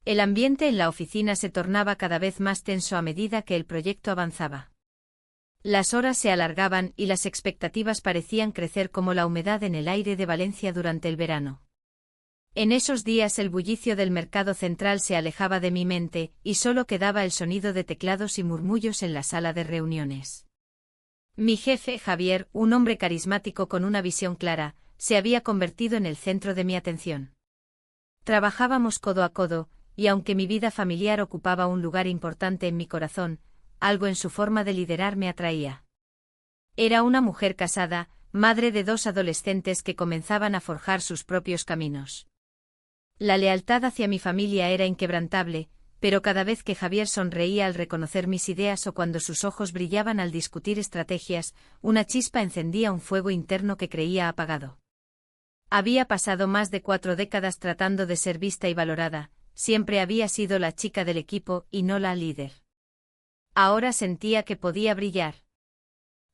El ambiente en la oficina se tornaba cada vez más tenso a medida que el proyecto avanzaba. Las horas se alargaban y las expectativas parecían crecer como la humedad en el aire de Valencia durante el verano. En esos días el bullicio del mercado central se alejaba de mi mente, y solo quedaba el sonido de teclados y murmullos en la sala de reuniones. Mi jefe, Javier, un hombre carismático con una visión clara, se había convertido en el centro de mi atención. Trabajábamos codo a codo, y aunque mi vida familiar ocupaba un lugar importante en mi corazón, algo en su forma de liderar me atraía. Era una mujer casada, madre de 2 adolescentes que comenzaban a forjar sus propios caminos. La lealtad hacia mi familia era inquebrantable, pero cada vez que Javier sonreía al reconocer mis ideas o cuando sus ojos brillaban al discutir estrategias, una chispa encendía un fuego interno que creía apagado. Había pasado más de 4 décadas tratando de ser vista y valorada, siempre había sido la chica del equipo y no la líder. Ahora sentía que podía brillar.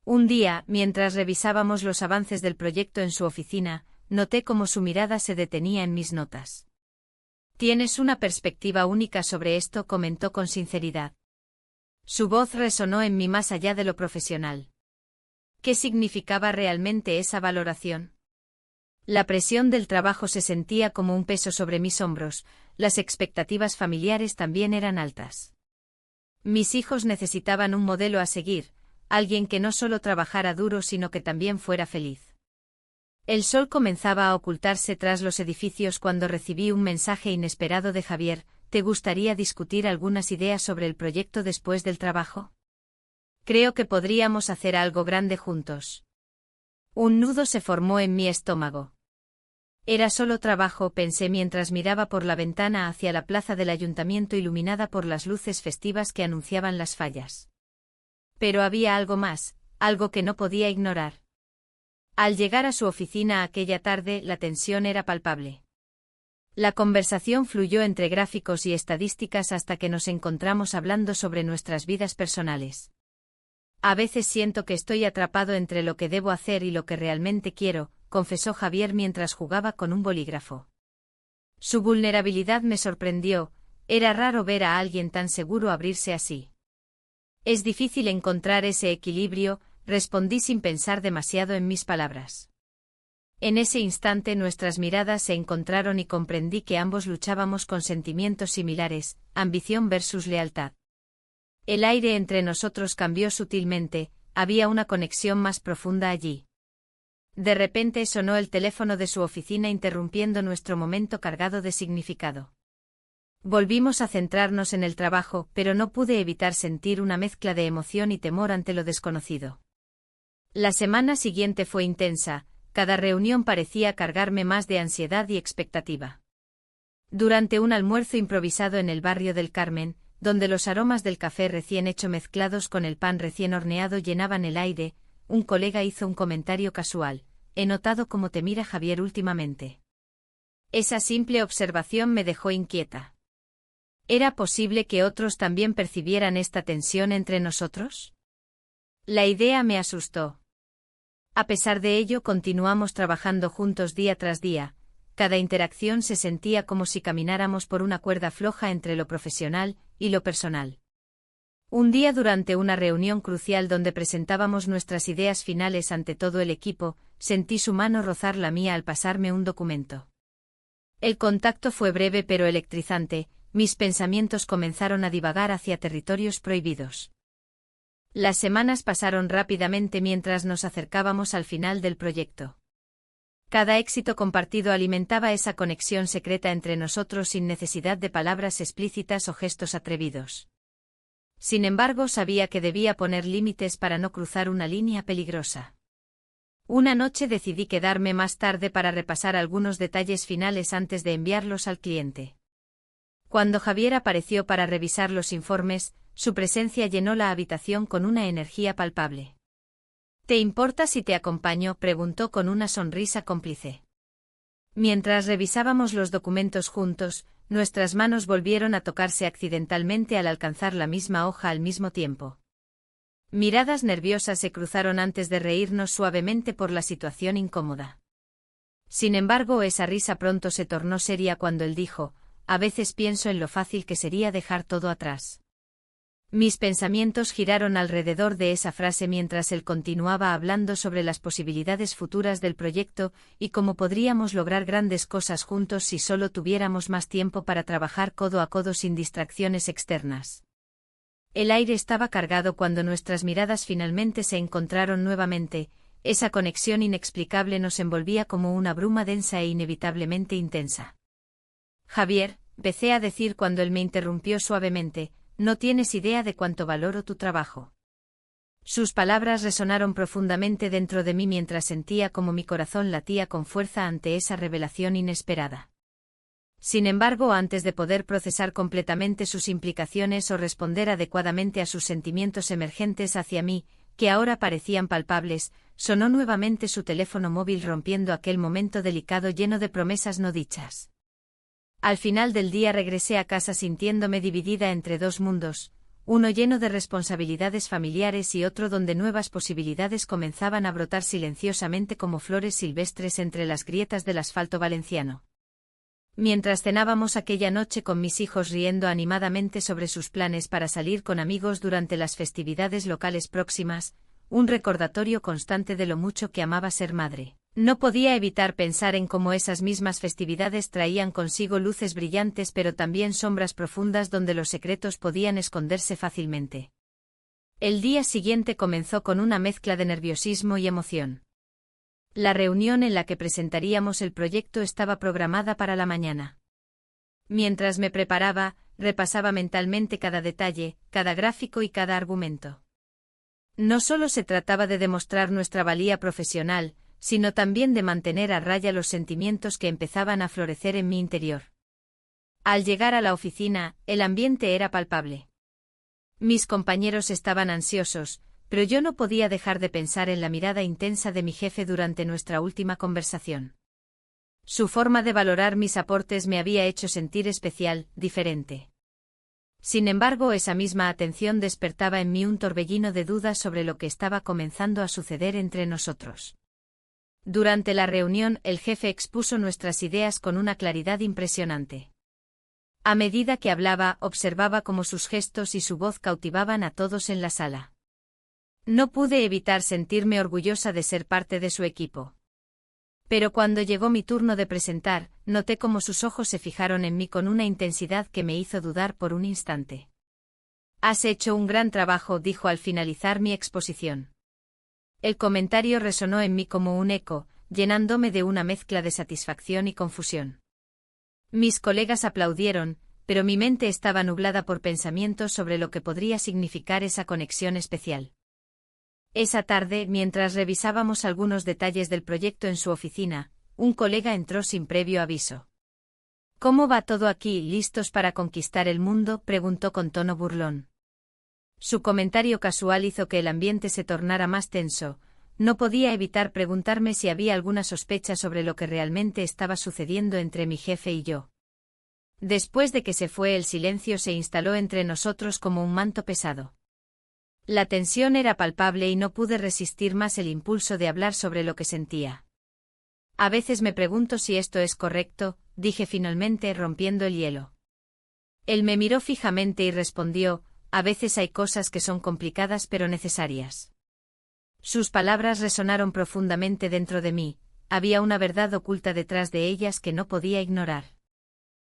Un día, mientras revisábamos los avances del proyecto en su oficina, noté cómo su mirada se detenía en mis notas. «Tienes una perspectiva única sobre esto», comentó con sinceridad. Su voz resonó en mí más allá de lo profesional. ¿Qué significaba realmente esa valoración? La presión del trabajo se sentía como un peso sobre mis hombros, las expectativas familiares también eran altas. Mis hijos necesitaban un modelo a seguir, alguien que no solo trabajara duro sino que también fuera feliz. El sol comenzaba a ocultarse tras los edificios cuando recibí un mensaje inesperado de Javier. ¿Te gustaría discutir algunas ideas sobre el proyecto después del trabajo? Creo que podríamos hacer algo grande juntos. Un nudo se formó en mi estómago. Era solo trabajo, pensé mientras miraba por la ventana hacia la plaza del ayuntamiento iluminada por las luces festivas que anunciaban las fallas. Pero había algo más, algo que no podía ignorar. Al llegar a su oficina aquella tarde, la tensión era palpable. La conversación fluyó entre gráficos y estadísticas hasta que nos encontramos hablando sobre nuestras vidas personales. A veces siento que estoy atrapado entre lo que debo hacer y lo que realmente quiero, confesó Javier mientras jugaba con un bolígrafo. Su vulnerabilidad me sorprendió, era raro ver a alguien tan seguro abrirse así. Es difícil encontrar ese equilibrio, respondí sin pensar demasiado en mis palabras. En ese instante nuestras miradas se encontraron y comprendí que ambos luchábamos con sentimientos similares, ambición versus lealtad. El aire entre nosotros cambió sutilmente, había una conexión más profunda allí. De repente sonó el teléfono de su oficina interrumpiendo nuestro momento cargado de significado. Volvimos a centrarnos en el trabajo, pero no pude evitar sentir una mezcla de emoción y temor ante lo desconocido. La semana siguiente fue intensa, cada reunión parecía cargarme más de ansiedad y expectativa. Durante un almuerzo improvisado en el barrio del Carmen, donde los aromas del café recién hecho mezclados con el pan recién horneado llenaban el aire, un colega hizo un comentario casual: «He notado cómo te mira Javier últimamente». Esa simple observación me dejó inquieta. ¿Era posible que otros también percibieran esta tensión entre nosotros? La idea me asustó. A pesar de ello, continuamos trabajando juntos día tras día. Cada interacción se sentía como si camináramos por una cuerda floja entre lo profesional y lo personal. Un día, durante una reunión crucial donde presentábamos nuestras ideas finales ante todo el equipo, sentí su mano rozar la mía al pasarme un documento. El contacto fue breve pero electrizante, mis pensamientos comenzaron a divagar hacia territorios prohibidos. Las semanas pasaron rápidamente mientras nos acercábamos al final del proyecto. Cada éxito compartido alimentaba esa conexión secreta entre nosotros sin necesidad de palabras explícitas o gestos atrevidos. Sin embargo, sabía que debía poner límites para no cruzar una línea peligrosa. Una noche decidí quedarme más tarde para repasar algunos detalles finales antes de enviarlos al cliente. Cuando Javier apareció para revisar los informes, su presencia llenó la habitación con una energía palpable. «¿Te importa si te acompaño?», preguntó con una sonrisa cómplice. Mientras revisábamos los documentos juntos, nuestras manos volvieron a tocarse accidentalmente al alcanzar la misma hoja al mismo tiempo. Miradas nerviosas se cruzaron antes de reírnos suavemente por la situación incómoda. Sin embargo, esa risa pronto se tornó seria cuando él dijo: a veces pienso en lo fácil que sería dejar todo atrás. Mis pensamientos giraron alrededor de esa frase mientras él continuaba hablando sobre las posibilidades futuras del proyecto y cómo podríamos lograr grandes cosas juntos si solo tuviéramos más tiempo para trabajar codo a codo sin distracciones externas. El aire estaba cargado cuando nuestras miradas finalmente se encontraron nuevamente. Esa conexión inexplicable nos envolvía como una bruma densa e inevitablemente intensa. Javier, empecé a decir cuando él me interrumpió suavemente, no tienes idea de cuánto valoro tu trabajo. Sus palabras resonaron profundamente dentro de mí mientras sentía como mi corazón latía con fuerza ante esa revelación inesperada. Sin embargo, antes de poder procesar completamente sus implicaciones o responder adecuadamente a sus sentimientos emergentes hacia mí, que ahora parecían palpables, sonó nuevamente su teléfono móvil rompiendo aquel momento delicado lleno de promesas no dichas. Al final del día regresé a casa sintiéndome dividida entre dos mundos, uno lleno de responsabilidades familiares y otro donde nuevas posibilidades comenzaban a brotar silenciosamente como flores silvestres entre las grietas del asfalto valenciano. Mientras cenábamos aquella noche con mis hijos riendo animadamente sobre sus planes para salir con amigos durante las festividades locales próximas, un recordatorio constante de lo mucho que amaba ser madre. No podía evitar pensar en cómo esas mismas festividades traían consigo luces brillantes pero también sombras profundas donde los secretos podían esconderse fácilmente. El día siguiente comenzó con una mezcla de nerviosismo y emoción. La reunión en la que presentaríamos el proyecto estaba programada para la mañana. Mientras me preparaba, repasaba mentalmente cada detalle, cada gráfico y cada argumento. No solo se trataba de demostrar nuestra valía profesional, sino también de mantener a raya los sentimientos que empezaban a florecer en mi interior. Al llegar a la oficina, el ambiente era palpable. Mis compañeros estaban ansiosos, pero yo no podía dejar de pensar en la mirada intensa de mi jefe durante nuestra última conversación. Su forma de valorar mis aportes me había hecho sentir especial, diferente. Sin embargo, esa misma atención despertaba en mí un torbellino de dudas sobre lo que estaba comenzando a suceder entre nosotros. Durante la reunión, el jefe expuso nuestras ideas con una claridad impresionante. A medida que hablaba, observaba cómo sus gestos y su voz cautivaban a todos en la sala. No pude evitar sentirme orgullosa de ser parte de su equipo. Pero cuando llegó mi turno de presentar, noté cómo sus ojos se fijaron en mí con una intensidad que me hizo dudar por un instante. «Has hecho un gran trabajo», dijo al finalizar mi exposición. El comentario resonó en mí como un eco, llenándome de una mezcla de satisfacción y confusión. Mis colegas aplaudieron, pero mi mente estaba nublada por pensamientos sobre lo que podría significar esa conexión especial. Esa tarde, mientras revisábamos algunos detalles del proyecto en su oficina, un colega entró sin previo aviso. «¿Cómo va todo aquí? ¿Listos para conquistar el mundo?», preguntó con tono burlón. Su comentario casual hizo que el ambiente se tornara más tenso. No podía evitar preguntarme si había alguna sospecha sobre lo que realmente estaba sucediendo entre mi jefe y yo. Después de que se fue, el silencio se instaló entre nosotros como un manto pesado. La tensión era palpable y no pude resistir más el impulso de hablar sobre lo que sentía. «A veces me pregunto si esto es correcto», dije finalmente, rompiendo el hielo. Él me miró fijamente y respondió: «A veces hay cosas que son complicadas pero necesarias». Sus palabras resonaron profundamente dentro de mí, había una verdad oculta detrás de ellas que no podía ignorar.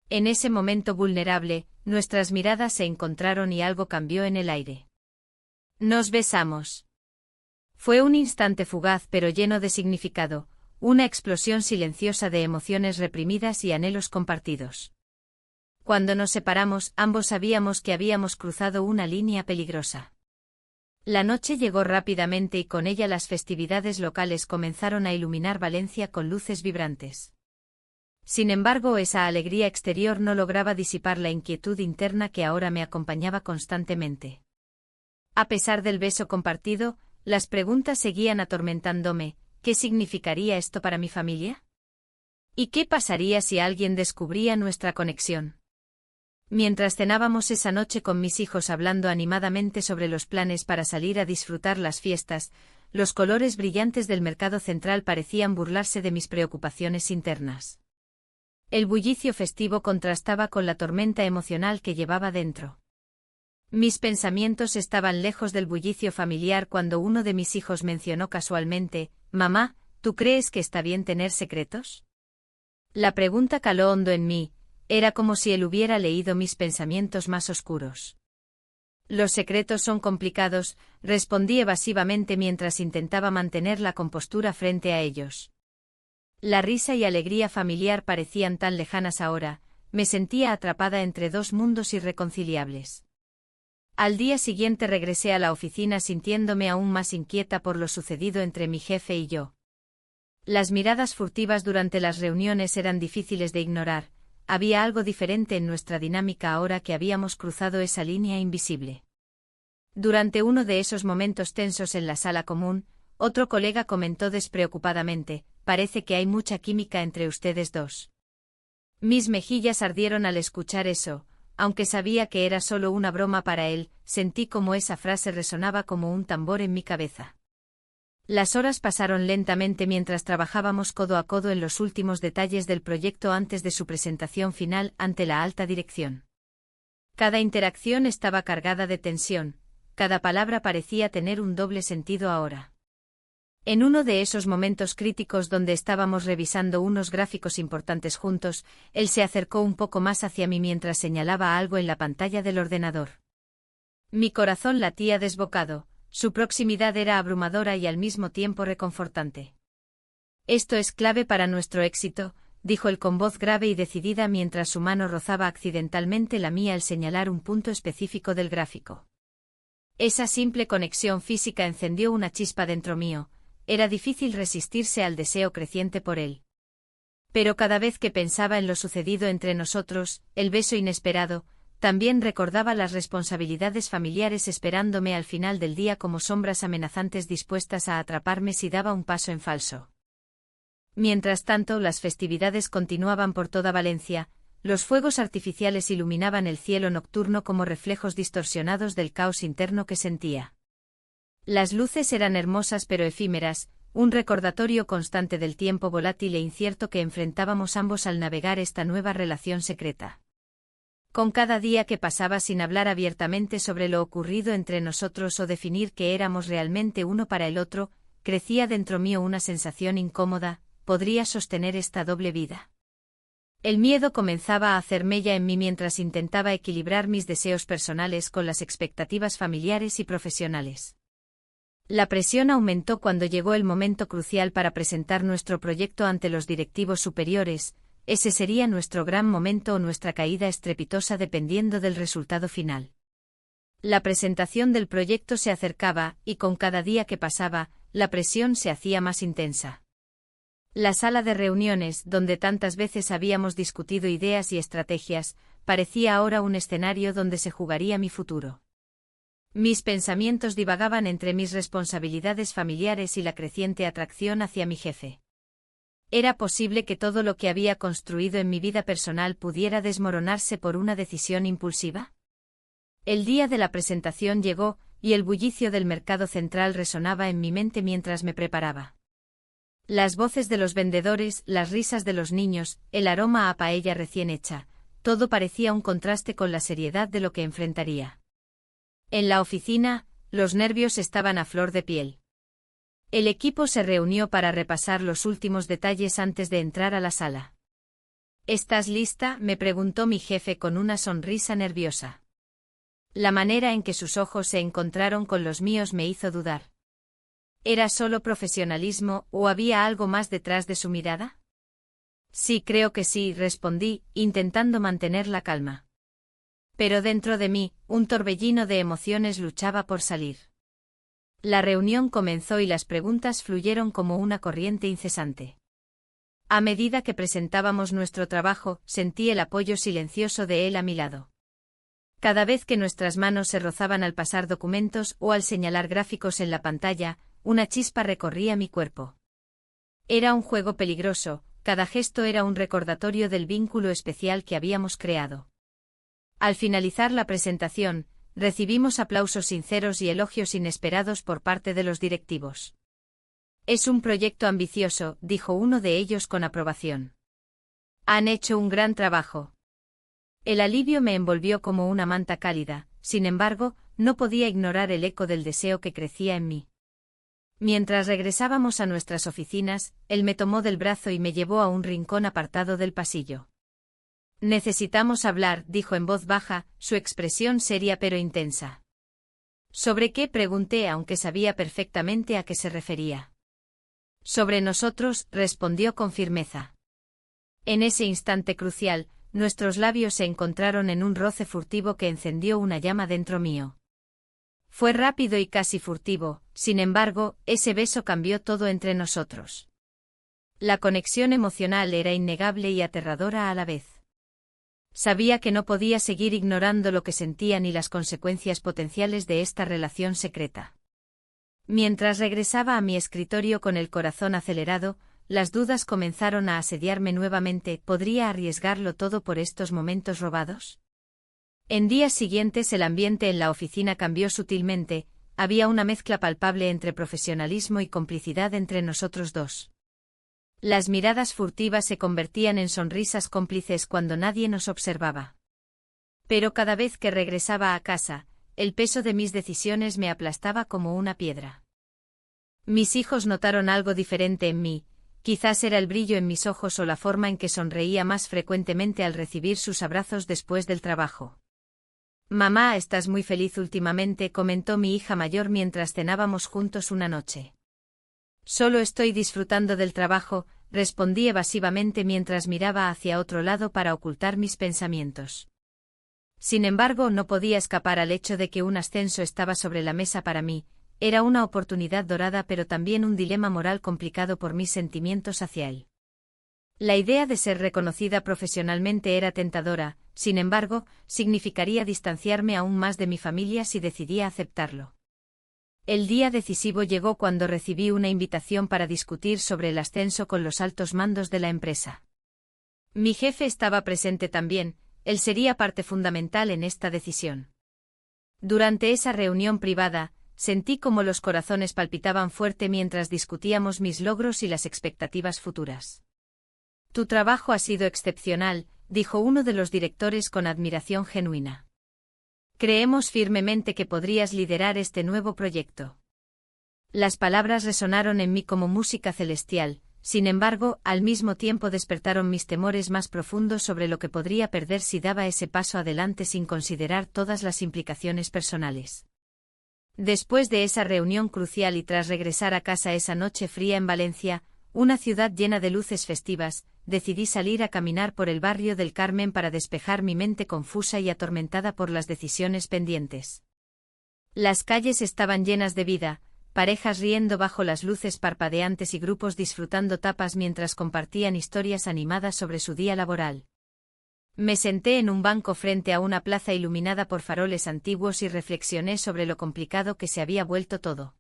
En ese momento vulnerable, nuestras miradas se encontraron y algo cambió en el aire. Nos besamos. Fue un instante fugaz pero lleno de significado, una explosión silenciosa de emociones reprimidas y anhelos compartidos. Cuando nos separamos, ambos sabíamos que habíamos cruzado una línea peligrosa. La noche llegó rápidamente y con ella las festividades locales comenzaron a iluminar Valencia con luces vibrantes. Sin embargo, esa alegría exterior no lograba disipar la inquietud interna que ahora me acompañaba constantemente. A pesar del beso compartido, las preguntas seguían atormentándome. ¿Qué significaría esto para mi familia? ¿Y qué pasaría si alguien descubría nuestra conexión? Mientras cenábamos esa noche con mis hijos hablando animadamente sobre los planes para salir a disfrutar las fiestas, los colores brillantes del mercado central parecían burlarse de mis preocupaciones internas. El bullicio festivo contrastaba con la tormenta emocional que llevaba dentro. Mis pensamientos estaban lejos del bullicio familiar cuando uno de mis hijos mencionó casualmente: «Mamá, ¿tú crees que está bien tener secretos?». La pregunta caló hondo en mí, era como si él hubiera leído mis pensamientos más oscuros. «Los secretos son complicados», respondí evasivamente mientras intentaba mantener la compostura frente a ellos. La risa y alegría familiar parecían tan lejanas ahora, me sentía atrapada entre dos mundos irreconciliables. Al día siguiente regresé a la oficina sintiéndome aún más inquieta por lo sucedido entre mi jefe y yo. Las miradas furtivas durante las reuniones eran difíciles de ignorar, había algo diferente en nuestra dinámica ahora que habíamos cruzado esa línea invisible. Durante uno de esos momentos tensos en la sala común, otro colega comentó despreocupadamente: «Parece que hay mucha química entre ustedes dos». Mis mejillas ardieron al escuchar eso. Aunque sabía que era solo una broma para él, sentí como esa frase resonaba como un tambor en mi cabeza. Las horas pasaron lentamente mientras trabajábamos codo a codo en los últimos detalles del proyecto antes de su presentación final ante la alta dirección. Cada interacción estaba cargada de tensión, cada palabra parecía tener un doble sentido ahora. En uno de esos momentos críticos donde estábamos revisando unos gráficos importantes juntos, él se acercó un poco más hacia mí mientras señalaba algo en la pantalla del ordenador. Mi corazón latía desbocado, su proximidad era abrumadora y al mismo tiempo reconfortante. «Esto es clave para nuestro éxito», dijo él con voz grave y decidida mientras su mano rozaba accidentalmente la mía al señalar un punto específico del gráfico. Esa simple conexión física encendió una chispa dentro mío. Era difícil resistirse al deseo creciente por él. Pero cada vez que pensaba en lo sucedido entre nosotros, el beso inesperado, también recordaba las responsabilidades familiares esperándome al final del día como sombras amenazantes dispuestas a atraparme si daba un paso en falso. Mientras tanto, las festividades continuaban por toda Valencia, los fuegos artificiales iluminaban el cielo nocturno como reflejos distorsionados del caos interno que sentía. Las luces eran hermosas pero efímeras, un recordatorio constante del tiempo volátil e incierto que enfrentábamos ambos al navegar esta nueva relación secreta. Con cada día que pasaba sin hablar abiertamente sobre lo ocurrido entre nosotros o definir que éramos realmente uno para el otro, crecía dentro mío una sensación incómoda: ¿podría sostener esta doble vida? El miedo comenzaba a hacer mella en mí mientras intentaba equilibrar mis deseos personales con las expectativas familiares y profesionales. La presión aumentó cuando llegó el momento crucial para presentar nuestro proyecto ante los directivos superiores. Ese sería nuestro gran momento o nuestra caída estrepitosa dependiendo del resultado final. La presentación del proyecto se acercaba, y con cada día que pasaba, la presión se hacía más intensa. La sala de reuniones, donde tantas veces habíamos discutido ideas y estrategias, parecía ahora un escenario donde se jugaría mi futuro. Mis pensamientos divagaban entre mis responsabilidades familiares y la creciente atracción hacia mi jefe. ¿Era posible que todo lo que había construido en mi vida personal pudiera desmoronarse por una decisión impulsiva? El día de la presentación llegó, y el bullicio del mercado central resonaba en mi mente mientras me preparaba. Las voces de los vendedores, las risas de los niños, el aroma a paella recién hecha, todo parecía un contraste con la seriedad de lo que enfrentaría. En la oficina, los nervios estaban a flor de piel. El equipo se reunió para repasar los últimos detalles antes de entrar a la sala. ¿Estás lista?, me preguntó mi jefe con una sonrisa nerviosa. La manera en que sus ojos se encontraron con los míos me hizo dudar. ¿Era solo profesionalismo o había algo más detrás de su mirada? Sí, creo que sí, respondí, intentando mantener la calma. Pero dentro de mí, un torbellino de emociones luchaba por salir. La reunión comenzó y las preguntas fluyeron como una corriente incesante. A medida que presentábamos nuestro trabajo, sentí el apoyo silencioso de él a mi lado. Cada vez que nuestras manos se rozaban al pasar documentos o al señalar gráficos en la pantalla, una chispa recorría mi cuerpo. Era un juego peligroso, cada gesto era un recordatorio del vínculo especial que habíamos creado. Al finalizar la presentación, recibimos aplausos sinceros y elogios inesperados por parte de los directivos. «Es un proyecto ambicioso», dijo uno de ellos con aprobación. Han hecho un gran trabajo. El alivio me envolvió como una manta cálida, sin embargo, no podía ignorar el eco del deseo que crecía en mí. Mientras regresábamos a nuestras oficinas, él me tomó del brazo y me llevó a un rincón apartado del pasillo. Necesitamos hablar, dijo en voz baja, su expresión seria pero intensa. ¿Sobre qué?, pregunté, aunque sabía perfectamente a qué se refería. Sobre nosotros, respondió con firmeza. En ese instante crucial, nuestros labios se encontraron en un roce furtivo que encendió una llama dentro mío. Fue rápido y casi furtivo, sin embargo, ese beso cambió todo entre nosotros. La conexión emocional era innegable y aterradora a la vez. Sabía que no podía seguir ignorando lo que sentía ni las consecuencias potenciales de esta relación secreta. Mientras regresaba a mi escritorio con el corazón acelerado, las dudas comenzaron a asediarme nuevamente. ¿Podría arriesgarlo todo por estos momentos robados? En días siguientes el ambiente en la oficina cambió sutilmente, había una mezcla palpable entre profesionalismo y complicidad entre nosotros dos. Las miradas furtivas se convertían en sonrisas cómplices cuando nadie nos observaba. Pero cada vez que regresaba a casa, el peso de mis decisiones me aplastaba como una piedra. Mis hijos notaron algo diferente en mí, quizás era el brillo en mis ojos o la forma en que sonreía más frecuentemente al recibir sus abrazos después del trabajo. Mamá, estás muy feliz últimamente, comentó mi hija mayor mientras cenábamos juntos una noche. Solo estoy disfrutando del trabajo, respondí evasivamente mientras miraba hacia otro lado para ocultar mis pensamientos. Sin embargo, no podía escapar al hecho de que un ascenso estaba sobre la mesa para mí, era una oportunidad dorada pero también un dilema moral complicado por mis sentimientos hacia él. La idea de ser reconocida profesionalmente era tentadora, sin embargo, significaría distanciarme aún más de mi familia si decidía aceptarlo. El día decisivo llegó cuando recibí una invitación para discutir sobre el ascenso con los altos mandos de la empresa. Mi jefe estaba presente también, él sería parte fundamental en esta decisión. Durante esa reunión privada, sentí como los corazones palpitaban fuerte mientras discutíamos mis logros y las expectativas futuras. Tu trabajo ha sido excepcional, dijo uno de los directores con admiración genuina. Creemos firmemente que podrías liderar este nuevo proyecto. Las palabras resonaron en mí como música celestial, sin embargo, al mismo tiempo despertaron mis temores más profundos sobre lo que podría perder si daba ese paso adelante sin considerar todas las implicaciones personales. Después de esa reunión crucial y tras regresar a casa esa noche fría en Valencia, una ciudad llena de luces festivas, decidí salir a caminar por el barrio del Carmen para despejar mi mente confusa y atormentada por las decisiones pendientes. Las calles estaban llenas de vida, parejas riendo bajo las luces parpadeantes y grupos disfrutando tapas mientras compartían historias animadas sobre su día laboral. Me senté en un banco frente a una plaza iluminada por faroles antiguos y reflexioné sobre lo complicado que se había vuelto todo.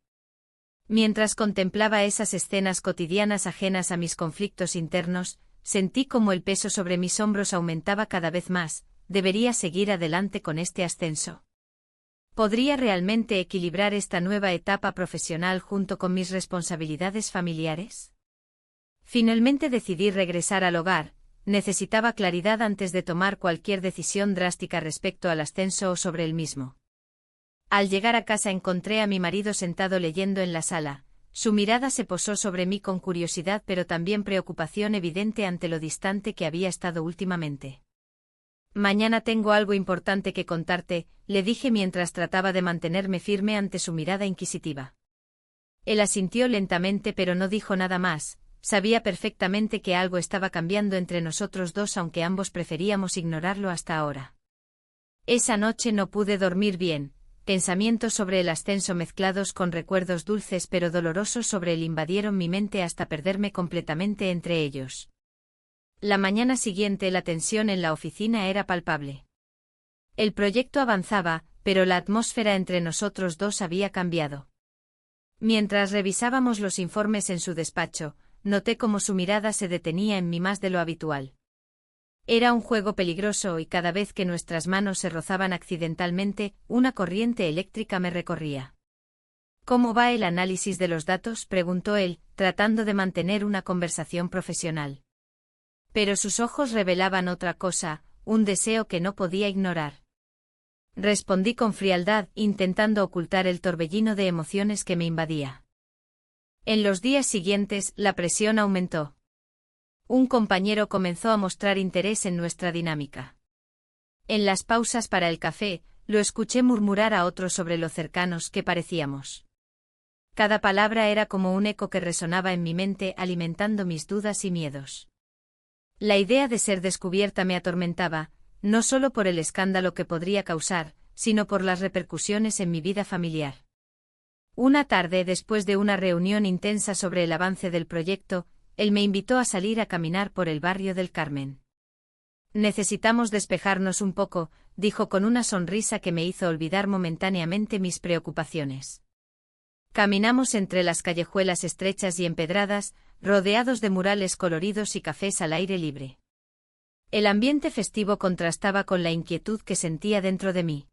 Mientras contemplaba esas escenas cotidianas ajenas a mis conflictos internos, sentí como el peso sobre mis hombros aumentaba cada vez más. ¿Debería seguir adelante con este ascenso? ¿Podría realmente equilibrar esta nueva etapa profesional junto con mis responsabilidades familiares? Finalmente decidí regresar al hogar, necesitaba claridad antes de tomar cualquier decisión drástica respecto al ascenso o sobre el mismo. Al llegar a casa encontré a mi marido sentado leyendo en la sala. Su mirada se posó sobre mí con curiosidad pero también preocupación evidente ante lo distante que había estado últimamente. Mañana tengo algo importante que contarte, le dije mientras trataba de mantenerme firme ante su mirada inquisitiva. Él asintió lentamente pero no dijo nada más, sabía perfectamente que algo estaba cambiando entre nosotros dos aunque ambos preferíamos ignorarlo hasta ahora. Esa noche no pude dormir bien. Pensamientos sobre el ascenso mezclados con recuerdos dulces pero dolorosos sobre él invadieron mi mente hasta perderme completamente entre ellos. La mañana siguiente la tensión en la oficina era palpable. El proyecto avanzaba, pero la atmósfera entre nosotros dos había cambiado. Mientras revisábamos los informes en su despacho, noté cómo su mirada se detenía en mí más de lo habitual. Era un juego peligroso y cada vez que nuestras manos se rozaban accidentalmente, una corriente eléctrica me recorría. ¿Cómo va el análisis de los datos?, preguntó él, tratando de mantener una conversación profesional. Pero sus ojos revelaban otra cosa, un deseo que no podía ignorar. Respondí con frialdad, intentando ocultar el torbellino de emociones que me invadía. En los días siguientes, la presión aumentó. Un compañero comenzó a mostrar interés en nuestra dinámica. En las pausas para el café, lo escuché murmurar a otro sobre lo cercanos que parecíamos. Cada palabra era como un eco que resonaba en mi mente, alimentando mis dudas y miedos. La idea de ser descubierta me atormentaba, no solo por el escándalo que podría causar, sino por las repercusiones en mi vida familiar. Una tarde, después de una reunión intensa sobre el avance del proyecto, él me invitó a salir a caminar por el barrio del Carmen. Necesitamos despejarnos un poco, dijo con una sonrisa que me hizo olvidar momentáneamente mis preocupaciones. Caminamos entre las callejuelas estrechas y empedradas, rodeados de murales coloridos y cafés al aire libre. El ambiente festivo contrastaba con la inquietud que sentía dentro de mí.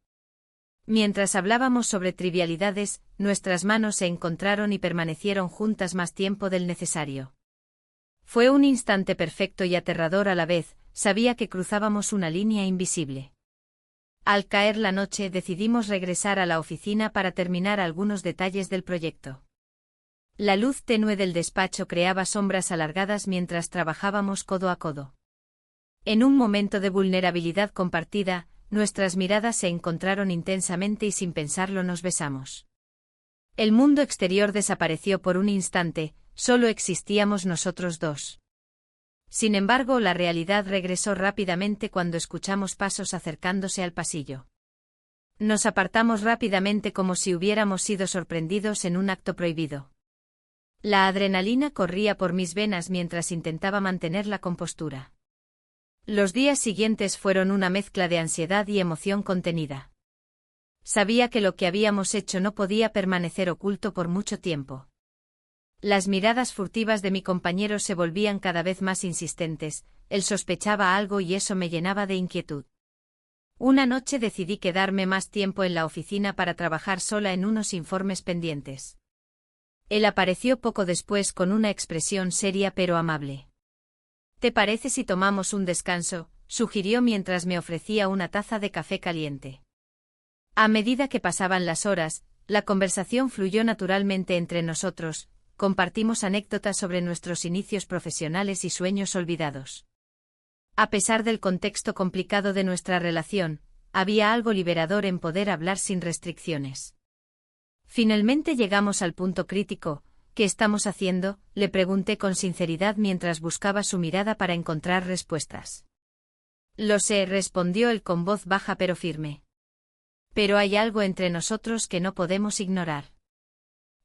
Mientras hablábamos sobre trivialidades, nuestras manos se encontraron y permanecieron juntas más tiempo del necesario. Fue un instante perfecto y aterrador a la vez, sabía que cruzábamos una línea invisible. Al caer la noche decidimos regresar a la oficina para terminar algunos detalles del proyecto. La luz tenue del despacho creaba sombras alargadas mientras trabajábamos codo a codo. En un momento de vulnerabilidad compartida, nuestras miradas se encontraron intensamente y sin pensarlo nos besamos. El mundo exterior desapareció por un instante, solo existíamos nosotros dos. Sin embargo, la realidad regresó rápidamente cuando escuchamos pasos acercándose al pasillo. Nos apartamos rápidamente como si hubiéramos sido sorprendidos en un acto prohibido. La adrenalina corría por mis venas mientras intentaba mantener la compostura. Los días siguientes fueron una mezcla de ansiedad y emoción contenida. Sabía que lo que habíamos hecho no podía permanecer oculto por mucho tiempo. Las miradas furtivas de mi compañero se volvían cada vez más insistentes, él sospechaba algo y eso me llenaba de inquietud. Una noche decidí quedarme más tiempo en la oficina para trabajar sola en unos informes pendientes. Él apareció poco después con una expresión seria pero amable. ¿Te parece si tomamos un descanso?, sugirió mientras me ofrecía una taza de café caliente. A medida que pasaban las horas, la conversación fluyó naturalmente entre nosotros, compartimos anécdotas sobre nuestros inicios profesionales y sueños olvidados. A pesar del contexto complicado de nuestra relación, había algo liberador en poder hablar sin restricciones. Finalmente llegamos al punto crítico. ¿Qué estamos haciendo?, le pregunté con sinceridad mientras buscaba su mirada para encontrar respuestas. Lo sé, respondió él con voz baja pero firme. Pero hay algo entre nosotros que no podemos ignorar.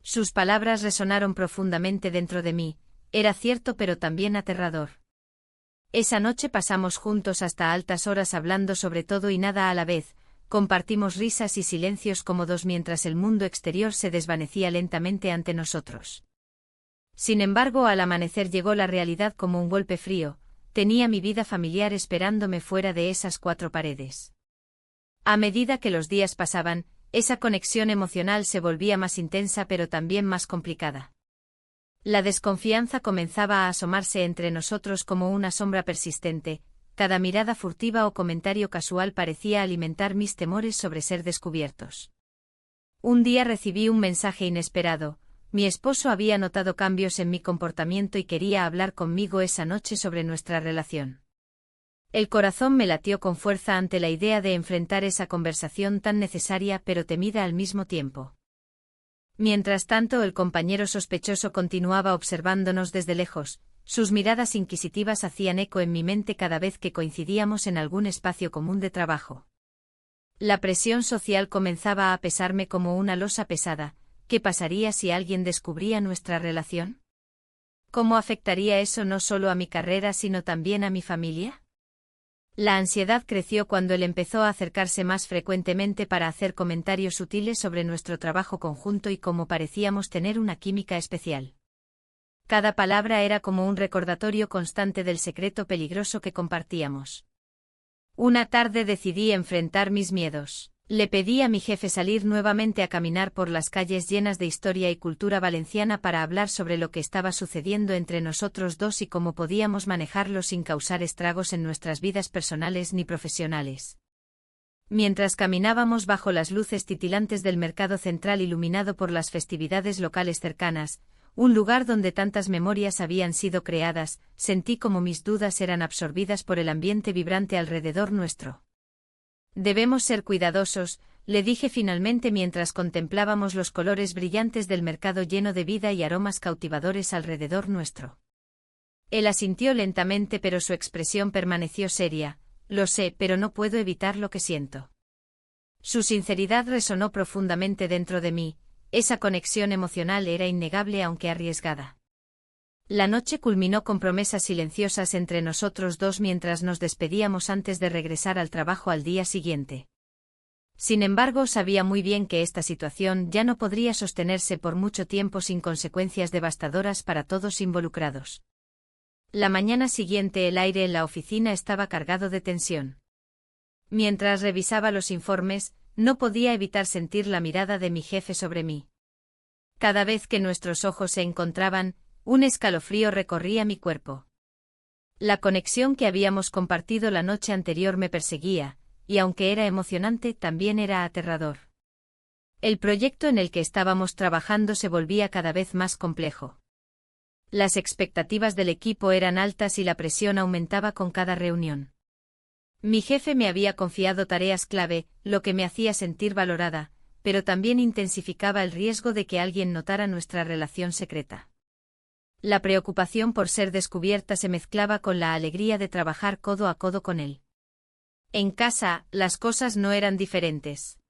Sus palabras resonaron profundamente dentro de mí, era cierto pero también aterrador. Esa noche pasamos juntos hasta altas horas hablando sobre todo y nada a la vez, compartimos risas y silencios cómodos mientras el mundo exterior se desvanecía lentamente ante nosotros. Sin embargo, al amanecer llegó la realidad como un golpe frío, tenía mi vida familiar esperándome fuera de esas cuatro paredes. A medida que los días pasaban, esa conexión emocional se volvía más intensa pero también más complicada. La desconfianza comenzaba a asomarse entre nosotros como una sombra persistente. Cada mirada furtiva o comentario casual parecía alimentar mis temores sobre ser descubiertos. Un día recibí un mensaje inesperado. Mi esposo había notado cambios en mi comportamiento y quería hablar conmigo esa noche sobre nuestra relación. El corazón me latió con fuerza ante la idea de enfrentar esa conversación tan necesaria pero temida al mismo tiempo. Mientras tanto, el compañero sospechoso continuaba observándonos desde lejos. Sus miradas inquisitivas hacían eco en mi mente cada vez que coincidíamos en algún espacio común de trabajo. La presión social comenzaba a pesarme como una losa pesada. ¿Qué pasaría si alguien descubría nuestra relación? ¿Cómo afectaría eso no solo a mi carrera sino también a mi familia? La ansiedad creció cuando él empezó a acercarse más frecuentemente para hacer comentarios sutiles sobre nuestro trabajo conjunto y cómo parecíamos tener una química especial. Cada palabra era como un recordatorio constante del secreto peligroso que compartíamos. Una tarde decidí enfrentar mis miedos. Le pedí a mi jefe salir nuevamente a caminar por las calles llenas de historia y cultura valenciana para hablar sobre lo que estaba sucediendo entre nosotros dos y cómo podíamos manejarlo sin causar estragos en nuestras vidas personales ni profesionales. Mientras caminábamos bajo las luces titilantes del mercado central iluminado por las festividades locales cercanas, un lugar donde tantas memorias habían sido creadas, sentí como mis dudas eran absorbidas por el ambiente vibrante alrededor nuestro. Debemos ser cuidadosos, le dije finalmente mientras contemplábamos los colores brillantes del mercado lleno de vida y aromas cautivadores alrededor nuestro. Él asintió lentamente, pero su expresión permaneció seria. Lo sé, pero no puedo evitar lo que siento. Su sinceridad resonó profundamente dentro de mí, esa conexión emocional era innegable aunque arriesgada. La noche culminó con promesas silenciosas entre nosotros dos mientras nos despedíamos antes de regresar al trabajo al día siguiente. Sin embargo, sabía muy bien que esta situación ya no podría sostenerse por mucho tiempo sin consecuencias devastadoras para todos involucrados. La mañana siguiente el aire en la oficina estaba cargado de tensión. Mientras revisaba los informes, no podía evitar sentir la mirada de mi jefe sobre mí. Cada vez que nuestros ojos se encontraban, un escalofrío recorría mi cuerpo. La conexión que habíamos compartido la noche anterior me perseguía, y aunque era emocionante, también era aterrador. El proyecto en el que estábamos trabajando se volvía cada vez más complejo. Las expectativas del equipo eran altas y la presión aumentaba con cada reunión. Mi jefe me había confiado tareas clave, lo que me hacía sentir valorada, pero también intensificaba el riesgo de que alguien notara nuestra relación secreta. La preocupación por ser descubierta se mezclaba con la alegría de trabajar codo a codo con él. En casa, las cosas no eran diferentes.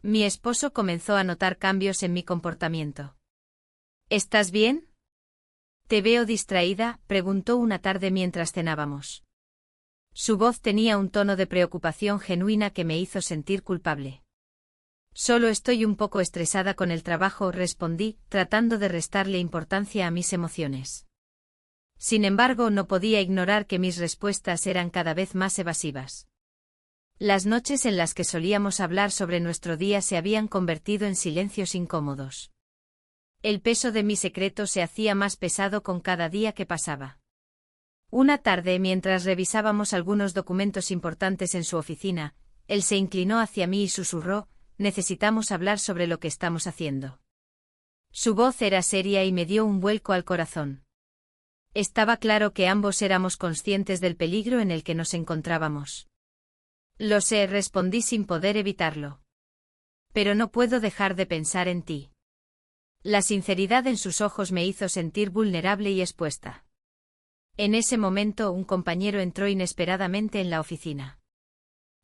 Mi esposo comenzó a notar cambios en mi comportamiento. ¿Estás bien? ¿Te veo distraída?, preguntó una tarde mientras cenábamos. Su voz tenía un tono de preocupación genuina que me hizo sentir culpable. Solo estoy un poco estresada con el trabajo, respondí, tratando de restarle importancia a mis emociones. Sin embargo, no podía ignorar que mis respuestas eran cada vez más evasivas. Las noches en las que solíamos hablar sobre nuestro día se habían convertido en silencios incómodos. El peso de mi secreto se hacía más pesado con cada día que pasaba. Una tarde, mientras revisábamos algunos documentos importantes en su oficina, él se inclinó hacia mí y susurró: «Necesitamos hablar sobre lo que estamos haciendo». Su voz era seria y me dio un vuelco al corazón. Estaba claro que ambos éramos conscientes del peligro en el que nos encontrábamos. «Lo sé», respondí sin poder evitarlo. «Pero no puedo dejar de pensar en ti». La sinceridad en sus ojos me hizo sentir vulnerable y expuesta. En ese momento un compañero entró inesperadamente en la oficina.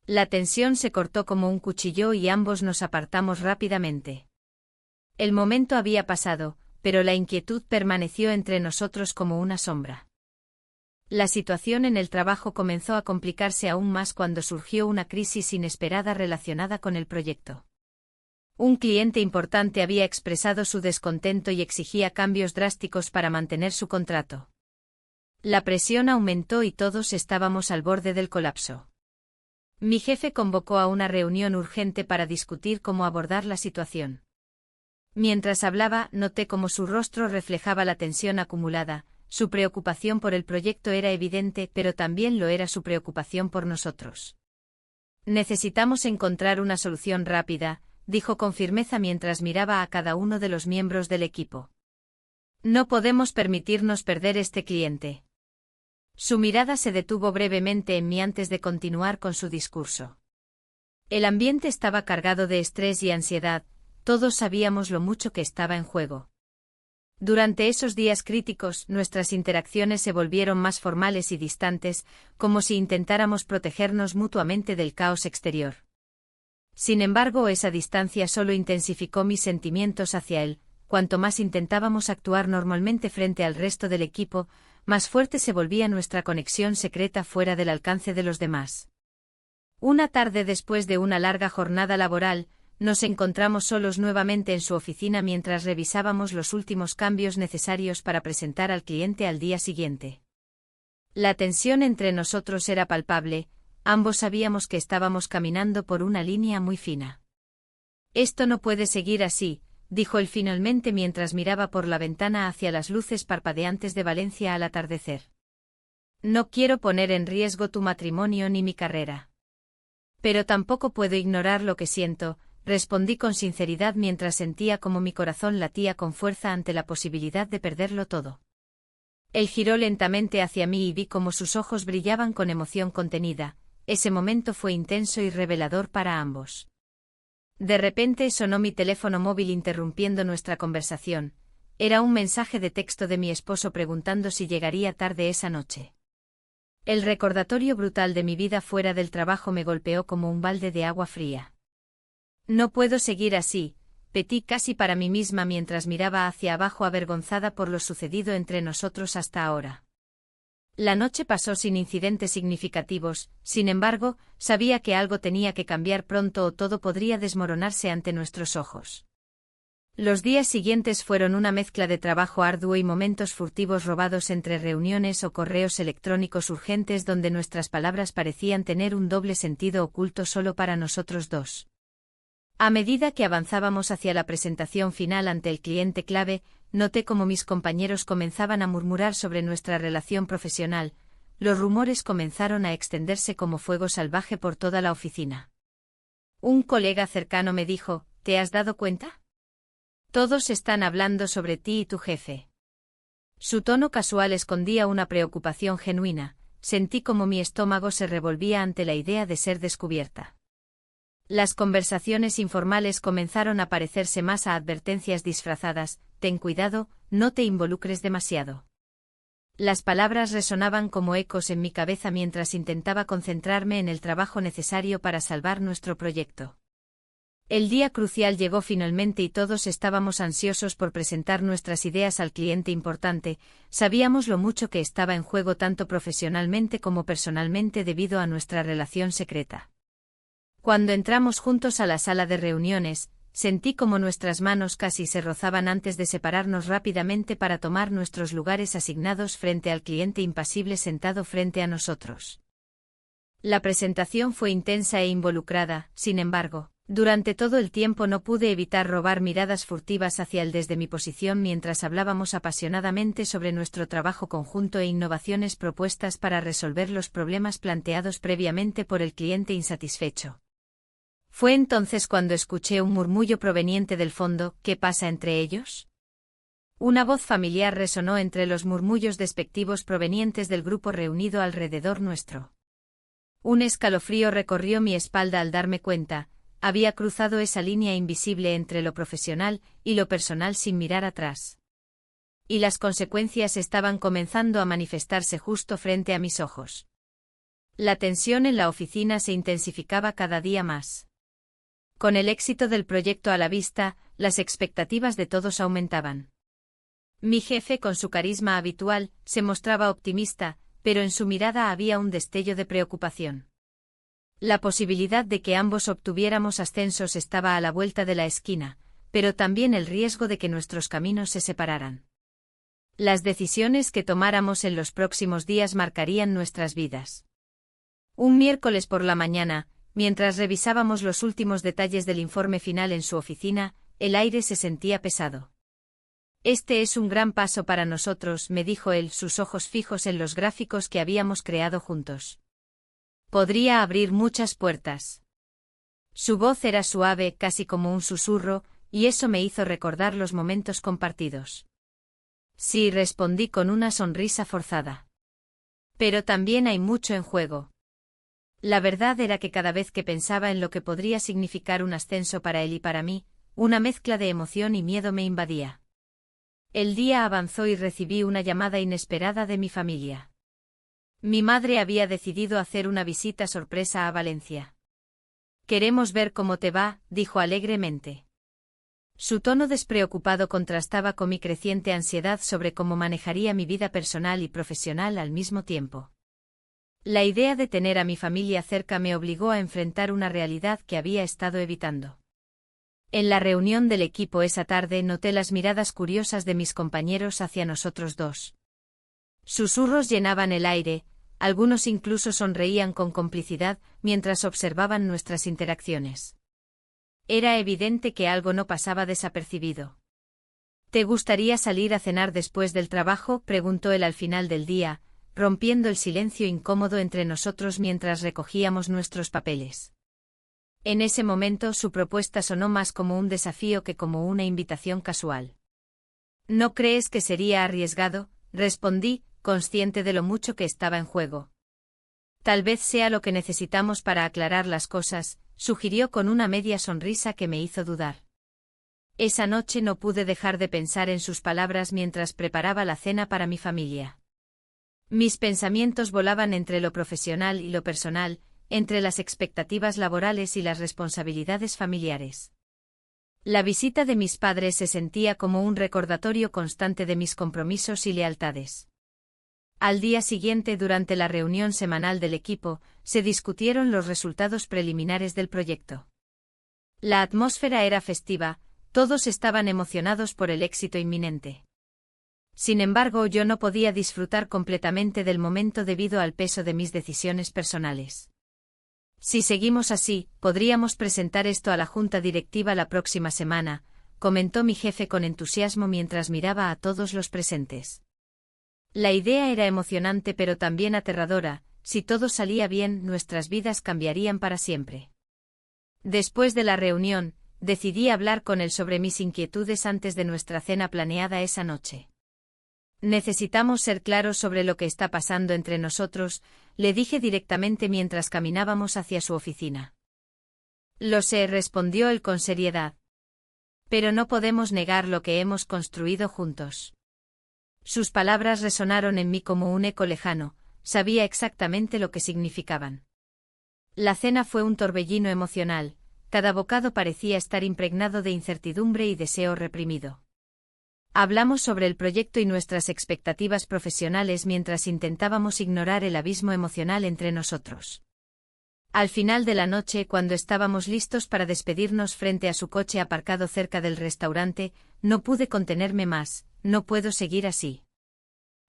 La tensión se cortó como un cuchillo y ambos nos apartamos rápidamente. El momento había pasado, pero la inquietud permaneció entre nosotros como una sombra. La situación en el trabajo comenzó a complicarse aún más cuando surgió una crisis inesperada relacionada con el proyecto. Un cliente importante había expresado su descontento y exigía cambios drásticos para mantener su contrato. La presión aumentó y todos estábamos al borde del colapso. Mi jefe convocó a una reunión urgente para discutir cómo abordar la situación. Mientras hablaba, noté cómo su rostro reflejaba la tensión acumulada. Su preocupación por el proyecto era evidente, pero también lo era su preocupación por nosotros. «Necesitamos encontrar una solución rápida», dijo con firmeza mientras miraba a cada uno de los miembros del equipo. «No podemos permitirnos perder este cliente». Su mirada se detuvo brevemente en mí antes de continuar con su discurso. El ambiente estaba cargado de estrés y ansiedad, todos sabíamos lo mucho que estaba en juego. Durante esos días críticos, nuestras interacciones se volvieron más formales y distantes, como si intentáramos protegernos mutuamente del caos exterior. Sin embargo, esa distancia solo intensificó mis sentimientos hacia él. Cuanto más intentábamos actuar normalmente frente al resto del equipo, más fuerte se volvía nuestra conexión secreta fuera del alcance de los demás. Una tarde después de una larga jornada laboral, nos encontramos solos nuevamente en su oficina mientras revisábamos los últimos cambios necesarios para presentar al cliente al día siguiente. La tensión entre nosotros era palpable, Ambos sabíamos que estábamos caminando por una línea muy fina. Esto no puede seguir así, dijo él finalmente mientras miraba por la ventana hacia las luces parpadeantes de Valencia al atardecer. No quiero poner en riesgo tu matrimonio ni mi carrera. Pero tampoco puedo ignorar lo que siento, respondí con sinceridad mientras sentía como mi corazón latía con fuerza ante la posibilidad de perderlo todo. Él giró lentamente hacia mí y vi cómo sus ojos brillaban con emoción contenida. Ese momento fue intenso y revelador para ambos. De repente sonó mi teléfono móvil interrumpiendo nuestra conversación. Era un mensaje de texto de mi esposo preguntando si llegaría tarde esa noche. El recordatorio brutal de mi vida fuera del trabajo me golpeó como un balde de agua fría. No puedo seguir así, petí casi para mí misma mientras miraba hacia abajo avergonzada por lo sucedido entre nosotros hasta ahora. La noche pasó sin incidentes significativos, sin embargo, sabía que algo tenía que cambiar pronto o todo podría desmoronarse ante nuestros ojos. Los días siguientes fueron una mezcla de trabajo arduo y momentos furtivos robados entre reuniones o correos electrónicos urgentes donde nuestras palabras parecían tener un doble sentido oculto solo para nosotros dos. A medida que avanzábamos hacia la presentación final ante el cliente clave, noté cómo mis compañeros comenzaban a murmurar sobre nuestra relación profesional. Los rumores comenzaron a extenderse como fuego salvaje por toda la oficina. Un colega cercano me dijo, ¿te has dado cuenta? Todos están hablando sobre ti y tu jefe. Su tono casual escondía una preocupación genuina. Sentí como mi estómago se revolvía ante la idea de ser descubierta. Las conversaciones informales comenzaron a parecerse más a advertencias disfrazadas. Ten cuidado, no te involucres demasiado. Las palabras resonaban como ecos en mi cabeza mientras intentaba concentrarme en el trabajo necesario para salvar nuestro proyecto. El día crucial llegó finalmente y todos estábamos ansiosos por presentar nuestras ideas al cliente importante. Sabíamos lo mucho que estaba en juego tanto profesionalmente como personalmente debido a nuestra relación secreta. Cuando entramos juntos a la sala de reuniones, sentí como nuestras manos casi se rozaban antes de separarnos rápidamente para tomar nuestros lugares asignados frente al cliente impasible sentado frente a nosotros. La presentación fue intensa e involucrada, sin embargo. Durante todo el tiempo no pude evitar robar miradas furtivas hacia él desde mi posición mientras hablábamos apasionadamente sobre nuestro trabajo conjunto e innovaciones propuestas para resolver los problemas planteados previamente por el cliente insatisfecho. Fue entonces cuando escuché un murmullo proveniente del fondo. ¿Qué pasa entre ellos? Una voz familiar resonó entre los murmullos despectivos provenientes del grupo reunido alrededor nuestro. Un escalofrío recorrió mi espalda al darme cuenta. Había cruzado esa línea invisible entre lo profesional y lo personal sin mirar atrás. Y las consecuencias estaban comenzando a manifestarse justo frente a mis ojos. La tensión en la oficina se intensificaba cada día más. Con el éxito del proyecto a la vista, las expectativas de todos aumentaban. Mi jefe, con su carisma habitual, se mostraba optimista, pero en su mirada había un destello de preocupación. La posibilidad de que ambos obtuviéramos ascensos estaba a la vuelta de la esquina, pero también el riesgo de que nuestros caminos se separaran. Las decisiones que tomáramos en los próximos días marcarían nuestras vidas. Un miércoles por la mañana, mientras revisábamos los últimos detalles del informe final en su oficina, el aire se sentía pesado. Este es un gran paso para nosotros, me dijo él, sus ojos fijos en los gráficos que habíamos creado juntos. Podría abrir muchas puertas. Su voz era suave, casi como un susurro, y eso me hizo recordar los momentos compartidos. Sí, respondí con una sonrisa forzada. Pero también hay mucho en juego. La verdad era que cada vez que pensaba en lo que podría significar un ascenso para él y para mí, una mezcla de emoción y miedo me invadía. El día avanzó y recibí una llamada inesperada de mi familia. Mi madre había decidido hacer una visita sorpresa a Valencia. Queremos ver cómo te va, dijo alegremente. Su tono despreocupado contrastaba con mi creciente ansiedad sobre cómo manejaría mi vida personal y profesional al mismo tiempo. La idea de tener a mi familia cerca me obligó a enfrentar una realidad que había estado evitando. En la reunión del equipo esa tarde noté las miradas curiosas de mis compañeros hacia nosotros dos. Susurros llenaban el aire, algunos incluso sonreían con complicidad mientras observaban nuestras interacciones. Era evidente que algo no pasaba desapercibido. ¿Te gustaría salir a cenar después del trabajo?, preguntó él al final del día, rompiendo el silencio incómodo entre nosotros mientras recogíamos nuestros papeles. En ese momento su propuesta sonó más como un desafío que como una invitación casual. ¿No crees que sería arriesgado?, respondí, consciente de lo mucho que estaba en juego. Tal vez sea lo que necesitamos para aclarar las cosas, sugirió con una media sonrisa que me hizo dudar. Esa noche no pude dejar de pensar en sus palabras mientras preparaba la cena para mi familia. Mis pensamientos volaban entre lo profesional y lo personal, entre las expectativas laborales y las responsabilidades familiares. La visita de mis padres se sentía como un recordatorio constante de mis compromisos y lealtades. Al día siguiente, durante la reunión semanal del equipo, se discutieron los resultados preliminares del proyecto. La atmósfera era festiva, todos estaban emocionados por el éxito inminente. Sin embargo, yo no podía disfrutar completamente del momento debido al peso de mis decisiones personales. Si seguimos así, podríamos presentar esto a la junta directiva la próxima semana, comentó mi jefe con entusiasmo mientras miraba a todos los presentes. La idea era emocionante pero también aterradora. Si todo salía bien, nuestras vidas cambiarían para siempre. Después de la reunión, decidí hablar con él sobre mis inquietudes antes de nuestra cena planeada esa noche. Necesitamos ser claros sobre lo que está pasando entre nosotros, le dije directamente mientras caminábamos hacia su oficina. Lo sé, respondió él con seriedad. Pero no podemos negar lo que hemos construido juntos. Sus palabras resonaron en mí como un eco lejano, sabía exactamente lo que significaban. La cena fue un torbellino emocional, cada bocado parecía estar impregnado de incertidumbre y deseo reprimido. Hablamos sobre el proyecto y nuestras expectativas profesionales mientras intentábamos ignorar el abismo emocional entre nosotros. Al final de la noche, cuando estábamos listos para despedirnos frente a su coche aparcado cerca del restaurante, no pude contenerme más. No puedo seguir así.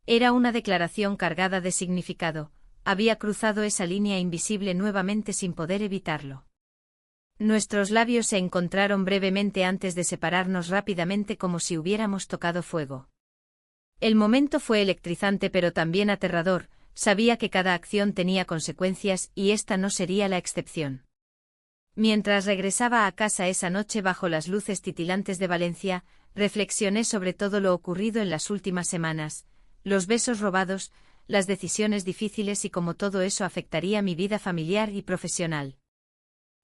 Era una declaración cargada de significado, había cruzado esa línea invisible nuevamente sin poder evitarlo. Nuestros labios se encontraron brevemente antes de separarnos rápidamente como si hubiéramos tocado fuego. El momento fue electrizante pero también aterrador, sabía que cada acción tenía consecuencias y esta no sería la excepción. Mientras regresaba a casa esa noche bajo las luces titilantes de Valencia, reflexioné sobre todo lo ocurrido en las últimas semanas, los besos robados, las decisiones difíciles y cómo todo eso afectaría mi vida familiar y profesional.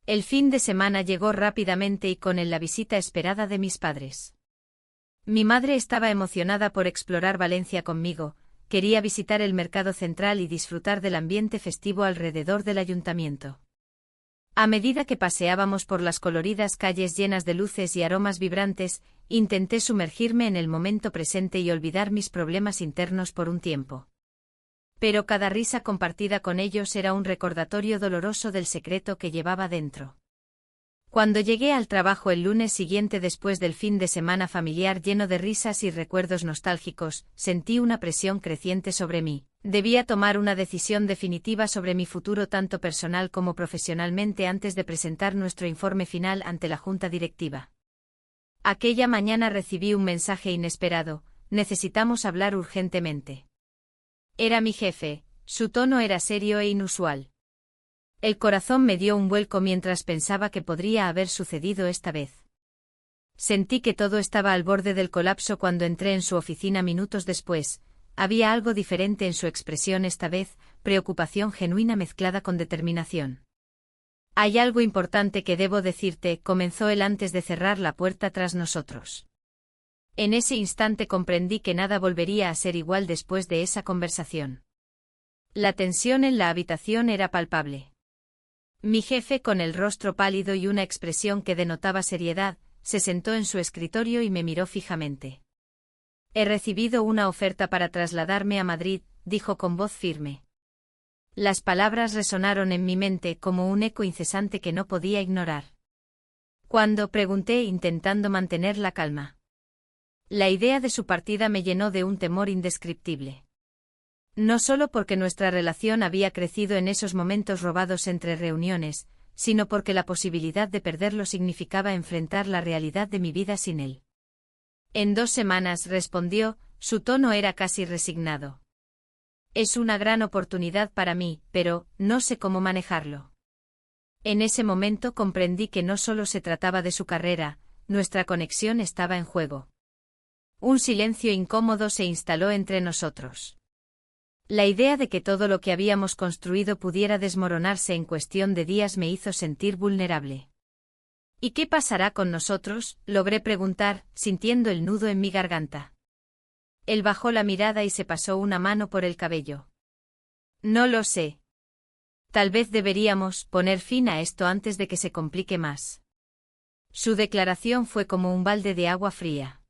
El fin de semana llegó rápidamente y con él la visita esperada de mis padres. Mi madre estaba emocionada por explorar Valencia conmigo, quería visitar el mercado central y disfrutar del ambiente festivo alrededor del ayuntamiento. A medida que paseábamos por las coloridas calles llenas de luces y aromas vibrantes, intenté sumergirme en el momento presente y olvidar mis problemas internos por un tiempo. Pero cada risa compartida con ellos era un recordatorio doloroso del secreto que llevaba dentro. Cuando llegué al trabajo el lunes siguiente después del fin de semana familiar lleno de risas y recuerdos nostálgicos, sentí una presión creciente sobre mí. Debía tomar una decisión definitiva sobre mi futuro tanto personal como profesionalmente antes de presentar nuestro informe final ante la junta directiva. Aquella mañana recibí un mensaje inesperado: necesitamos hablar urgentemente. Era mi jefe, su tono era serio e inusual. El corazón me dio un vuelco mientras pensaba que podría haber sucedido esta vez. Sentí que todo estaba al borde del colapso cuando entré en su oficina minutos después. Había algo diferente en su expresión esta vez, preocupación genuina mezclada con determinación. Hay algo importante que debo decirte, comenzó él antes de cerrar la puerta tras nosotros. En ese instante comprendí que nada volvería a ser igual después de esa conversación. La tensión en la habitación era palpable. Mi jefe, con el rostro pálido y una expresión que denotaba seriedad, se sentó en su escritorio y me miró fijamente. He recibido una oferta para trasladarme a Madrid, dijo con voz firme. Las palabras resonaron en mi mente como un eco incesante que no podía ignorar. ¿Cuándo?, pregunté intentando mantener la calma. La idea de su partida me llenó de un temor indescriptible. No solo porque nuestra relación había crecido en esos momentos robados entre reuniones, sino porque la posibilidad de perderlo significaba enfrentar la realidad de mi vida sin él. En 2 semanas, respondió, su tono era casi resignado. Es una gran oportunidad para mí, pero no sé cómo manejarlo. En ese momento comprendí que no solo se trataba de su carrera, nuestra conexión estaba en juego. Un silencio incómodo se instaló entre nosotros. La idea de que todo lo que habíamos construido pudiera desmoronarse en cuestión de días me hizo sentir vulnerable. ¿Y qué pasará con nosotros?, logré preguntar, sintiendo el nudo en mi garganta. Él bajó la mirada y se pasó una mano por el cabello. No lo sé. Tal vez deberíamos poner fin a esto antes de que se complique más. Su declaración fue como un balde de agua fría.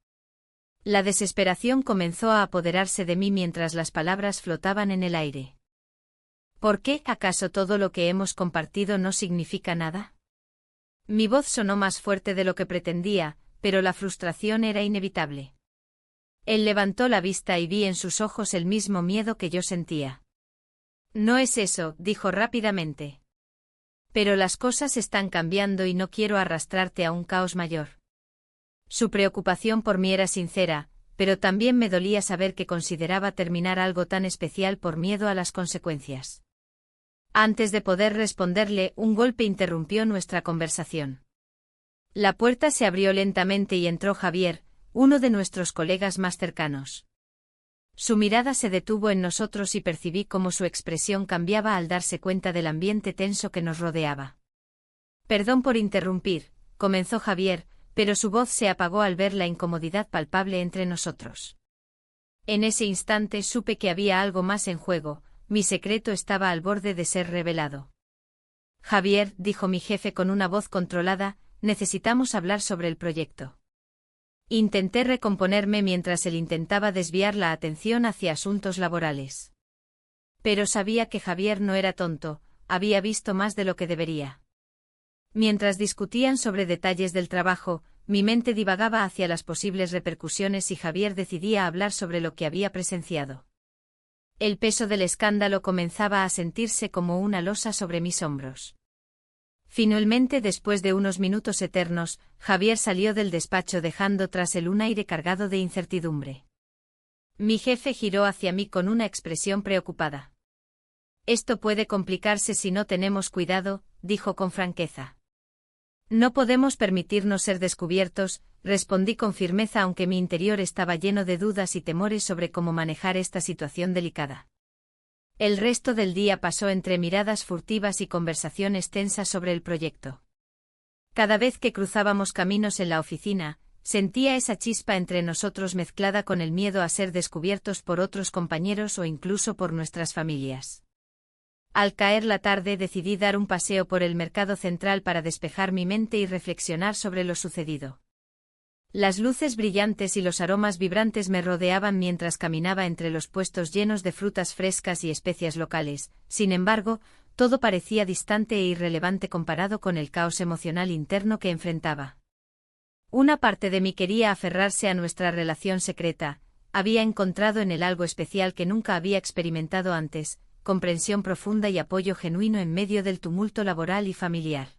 La desesperación comenzó a apoderarse de mí mientras las palabras flotaban en el aire. ¿Por qué, acaso todo lo que hemos compartido no significa nada? Mi voz sonó más fuerte de lo que pretendía, pero la frustración era inevitable. Él levantó la vista y vi en sus ojos el mismo miedo que yo sentía. No es eso, dijo rápidamente. Pero las cosas están cambiando y no quiero arrastrarte a un caos mayor. Su preocupación por mí era sincera, pero también me dolía saber que consideraba terminar algo tan especial por miedo a las consecuencias. Antes de poder responderle, un golpe interrumpió nuestra conversación. La puerta se abrió lentamente y entró Javier, uno de nuestros colegas más cercanos. Su mirada se detuvo en nosotros y percibí cómo su expresión cambiaba al darse cuenta del ambiente tenso que nos rodeaba. Perdón por interrumpir, comenzó Javier, pero su voz se apagó al ver la incomodidad palpable entre nosotros. En ese instante supe que había algo más en juego, mi secreto estaba al borde de ser revelado. Javier, dijo mi jefe con una voz controlada, necesitamos hablar sobre el proyecto. Intenté recomponerme mientras él intentaba desviar la atención hacia asuntos laborales. Pero sabía que Javier no era tonto, había visto más de lo que debería. Mientras discutían sobre detalles del trabajo, mi mente divagaba hacia las posibles repercusiones y Javier decidía hablar sobre lo que había presenciado. El peso del escándalo comenzaba a sentirse como una losa sobre mis hombros. Finalmente, después de unos minutos eternos, Javier salió del despacho dejando tras él un aire cargado de incertidumbre. Mi jefe giró hacia mí con una expresión preocupada. Esto puede complicarse si no tenemos cuidado, dijo con franqueza. No podemos permitirnos ser descubiertos, respondí con firmeza aunque mi interior estaba lleno de dudas y temores sobre cómo manejar esta situación delicada. El resto del día pasó entre miradas furtivas y conversaciones tensas sobre el proyecto. Cada vez que cruzábamos caminos en la oficina, sentía esa chispa entre nosotros mezclada con el miedo a ser descubiertos por otros compañeros o incluso por nuestras familias. Al caer la tarde decidí dar un paseo por el mercado central para despejar mi mente y reflexionar sobre lo sucedido. Las luces brillantes y los aromas vibrantes me rodeaban mientras caminaba entre los puestos llenos de frutas frescas y especias locales, sin embargo, todo parecía distante e irrelevante comparado con el caos emocional interno que enfrentaba. Una parte de mí quería aferrarse a nuestra relación secreta, había encontrado en él algo especial que nunca había experimentado antes, comprensión profunda y apoyo genuino en medio del tumulto laboral y familiar.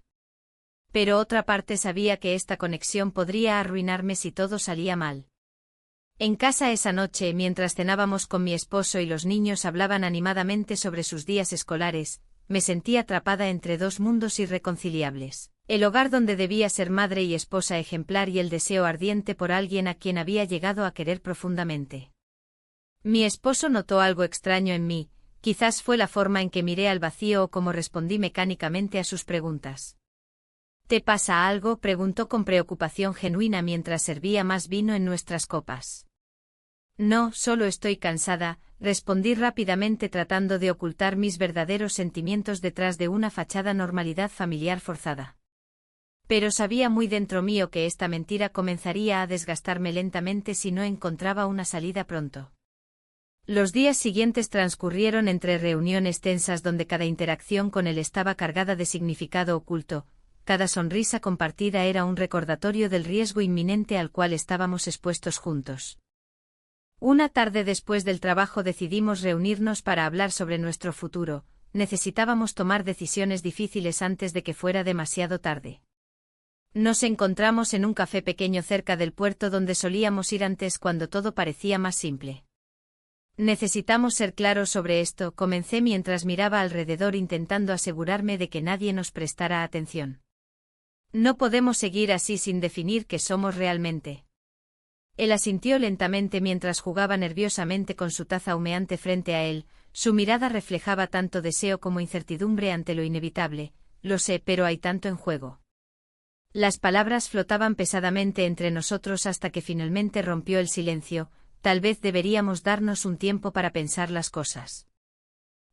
Pero otra parte sabía que esta conexión podría arruinarme si todo salía mal. En casa esa noche, mientras cenábamos con mi esposo y los niños hablaban animadamente sobre sus días escolares, me sentí atrapada entre dos mundos irreconciliables. El hogar donde debía ser madre y esposa ejemplar y el deseo ardiente por alguien a quien había llegado a querer profundamente. Mi esposo notó algo extraño en mí, quizás fue la forma en que miré al vacío o cómo respondí mecánicamente a sus preguntas. ¿Te pasa algo?, preguntó con preocupación genuina mientras servía más vino en nuestras copas. No, solo estoy cansada, respondí rápidamente tratando de ocultar mis verdaderos sentimientos detrás de una fachada normalidad familiar forzada. Pero sabía muy dentro mío que esta mentira comenzaría a desgastarme lentamente si no encontraba una salida pronto. Los días siguientes transcurrieron entre reuniones tensas donde cada interacción con él estaba cargada de significado oculto. Cada sonrisa compartida era un recordatorio del riesgo inminente al cual estábamos expuestos juntos. Una tarde después del trabajo decidimos reunirnos para hablar sobre nuestro futuro. Necesitábamos tomar decisiones difíciles antes de que fuera demasiado tarde. Nos encontramos en un café pequeño cerca del puerto donde solíamos ir antes cuando todo parecía más simple. Necesitamos ser claros sobre esto, comencé mientras miraba alrededor intentando asegurarme de que nadie nos prestara atención. No podemos seguir así sin definir qué somos realmente. Él asintió lentamente mientras jugaba nerviosamente con su taza humeante frente a él, su mirada reflejaba tanto deseo como incertidumbre ante lo inevitable. Lo sé, pero hay tanto en juego. Las palabras flotaban pesadamente entre nosotros hasta que finalmente rompió el silencio. Tal vez deberíamos darnos un tiempo para pensar las cosas.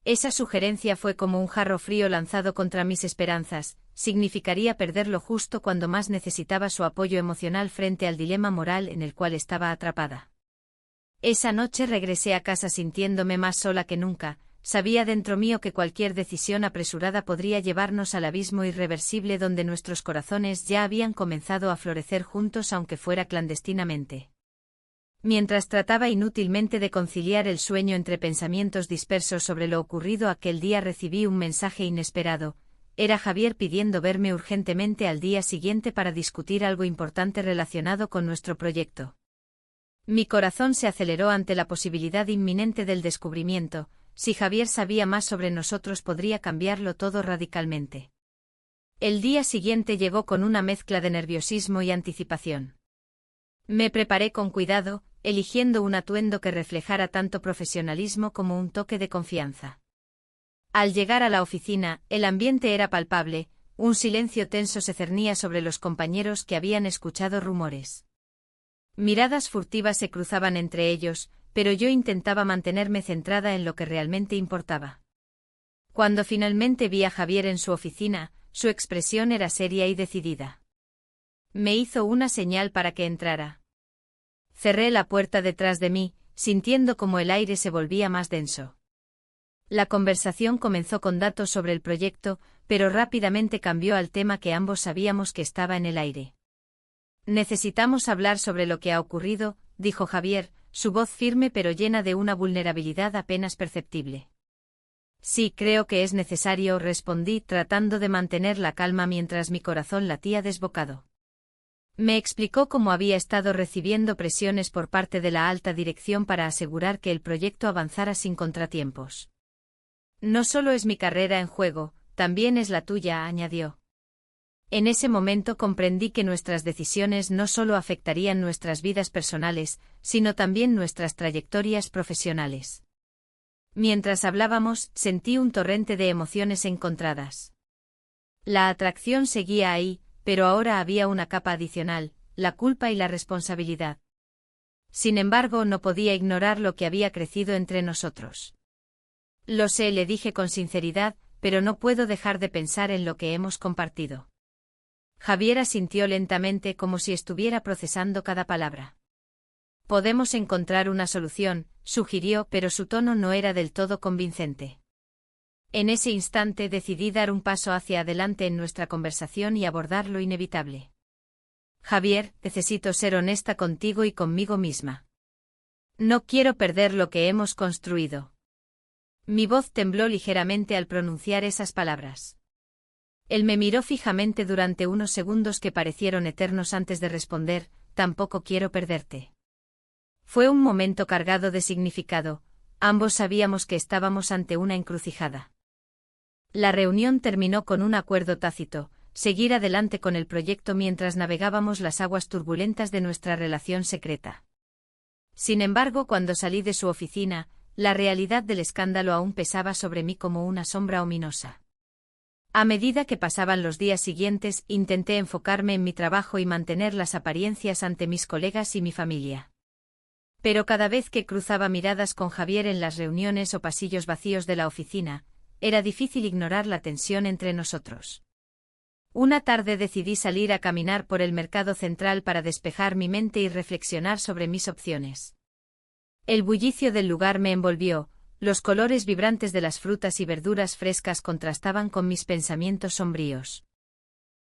Esa sugerencia fue como un jarro frío lanzado contra mis esperanzas. Significaría perderlo justo cuando más necesitaba su apoyo emocional frente al dilema moral en el cual estaba atrapada. Esa noche regresé a casa sintiéndome más sola que nunca. Sabía dentro mío que cualquier decisión apresurada podría llevarnos al abismo irreversible donde nuestros corazones ya habían comenzado a florecer juntos aunque fuera clandestinamente. Mientras trataba inútilmente de conciliar el sueño entre pensamientos dispersos sobre lo ocurrido aquel día recibí un mensaje inesperado. Era Javier pidiendo verme urgentemente al día siguiente para discutir algo importante relacionado con nuestro proyecto. Mi corazón se aceleró ante la posibilidad inminente del descubrimiento. Si Javier sabía más sobre nosotros podría cambiarlo todo radicalmente. El día siguiente llegó con una mezcla de nerviosismo y anticipación. Me preparé con cuidado, eligiendo un atuendo que reflejara tanto profesionalismo como un toque de confianza. Al llegar a la oficina, el ambiente era palpable, un silencio tenso se cernía sobre los compañeros que habían escuchado rumores. Miradas furtivas se cruzaban entre ellos, pero yo intentaba mantenerme centrada en lo que realmente importaba. Cuando finalmente vi a Javier en su oficina, su expresión era seria y decidida. Me hizo una señal para que entrara. Cerré la puerta detrás de mí, sintiendo como el aire se volvía más denso. La conversación comenzó con datos sobre el proyecto, pero rápidamente cambió al tema que ambos sabíamos que estaba en el aire. Necesitamos hablar sobre lo que ha ocurrido, dijo Javier, su voz firme pero llena de una vulnerabilidad apenas perceptible. Sí, creo que es necesario, respondí, tratando de mantener la calma mientras mi corazón latía desbocado. Me explicó cómo había estado recibiendo presiones por parte de la alta dirección para asegurar que el proyecto avanzara sin contratiempos. No solo es mi carrera en juego, también es la tuya, añadió. En ese momento comprendí que nuestras decisiones no solo afectarían nuestras vidas personales, sino también nuestras trayectorias profesionales. Mientras hablábamos, sentí un torrente de emociones encontradas. La atracción seguía ahí, pero ahora había una capa adicional, la culpa y la responsabilidad. Sin embargo, no podía ignorar lo que había crecido entre nosotros. Lo sé, le dije con sinceridad, pero no puedo dejar de pensar en lo que hemos compartido. Javier asintió lentamente como si estuviera procesando cada palabra. Podemos encontrar una solución, sugirió, pero su tono no era del todo convincente. En ese instante decidí dar un paso hacia adelante en nuestra conversación y abordar lo inevitable. Javier, necesito ser honesta contigo y conmigo misma. No quiero perder lo que hemos construido. Mi voz tembló ligeramente al pronunciar esas palabras. Él me miró fijamente durante unos segundos que parecieron eternos antes de responder, tampoco quiero perderte. Fue un momento cargado de significado, ambos sabíamos que estábamos ante una encrucijada. La reunión terminó con un acuerdo tácito, seguir adelante con el proyecto mientras navegábamos las aguas turbulentas de nuestra relación secreta. Sin embargo, cuando salí de su oficina, la realidad del escándalo aún pesaba sobre mí como una sombra ominosa. A medida que pasaban los días siguientes, intenté enfocarme en mi trabajo y mantener las apariencias ante mis colegas y mi familia. Pero cada vez que cruzaba miradas con Javier en las reuniones o pasillos vacíos de la oficina, era difícil ignorar la tensión entre nosotros. Una tarde decidí salir a caminar por el mercado central para despejar mi mente y reflexionar sobre mis opciones. El bullicio del lugar me envolvió, los colores vibrantes de las frutas y verduras frescas contrastaban con mis pensamientos sombríos.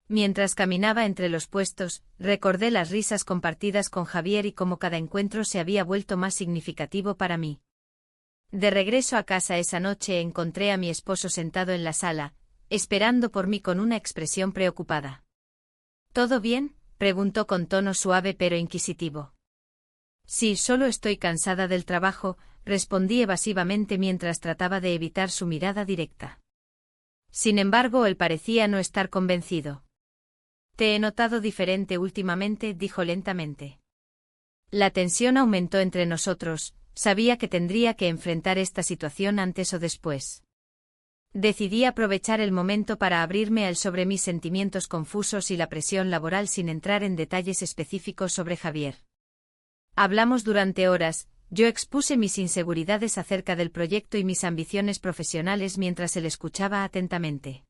Mientras caminaba entre los puestos, recordé las risas compartidas con Javier y cómo cada encuentro se había vuelto más significativo para mí. De regreso a casa esa noche encontré a mi esposo sentado en la sala, esperando por mí con una expresión preocupada. ¿Todo bien?, preguntó con tono suave pero inquisitivo. Sí, solo estoy cansada del trabajo, respondí evasivamente mientras trataba de evitar su mirada directa. Sin embargo, él parecía no estar convencido. Te he notado diferente últimamente, dijo lentamente. La tensión aumentó entre nosotros, sabía que tendría que enfrentar esta situación antes o después. Decidí aprovechar el momento para abrirme a él sobre mis sentimientos confusos y la presión laboral sin entrar en detalles específicos sobre Javier. Hablamos durante horas, yo expuse mis inseguridades acerca del proyecto y mis ambiciones profesionales mientras él escuchaba atentamente.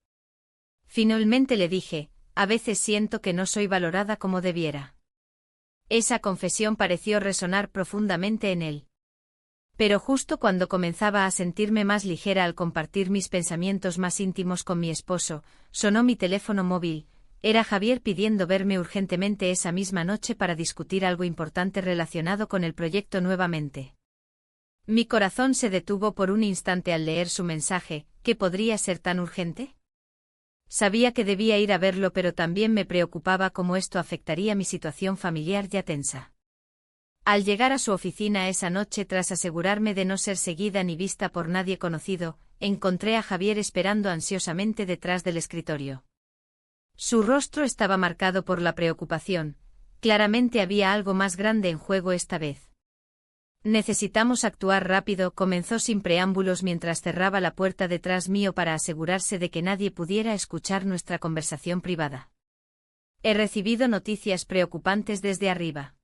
Finalmente le dije, a veces siento que no soy valorada como debiera. Esa confesión pareció resonar profundamente en él. Pero justo cuando comenzaba a sentirme más ligera al compartir mis pensamientos más íntimos con mi esposo, sonó mi teléfono móvil. Era Javier pidiendo verme urgentemente esa misma noche para discutir algo importante relacionado con el proyecto nuevamente. Mi corazón se detuvo por un instante al leer su mensaje. ¿Qué podría ser tan urgente? Sabía que debía ir a verlo, pero también me preocupaba cómo esto afectaría mi situación familiar ya tensa. Al llegar a su oficina esa noche, tras asegurarme de no ser seguida ni vista por nadie conocido, encontré a Javier esperando ansiosamente detrás del escritorio. Su rostro estaba marcado por la preocupación. Claramente había algo más grande en juego esta vez. Necesitamos actuar rápido, comenzó sin preámbulos mientras cerraba la puerta detrás mío para asegurarse de que nadie pudiera escuchar nuestra conversación privada. He recibido noticias preocupantes desde arriba.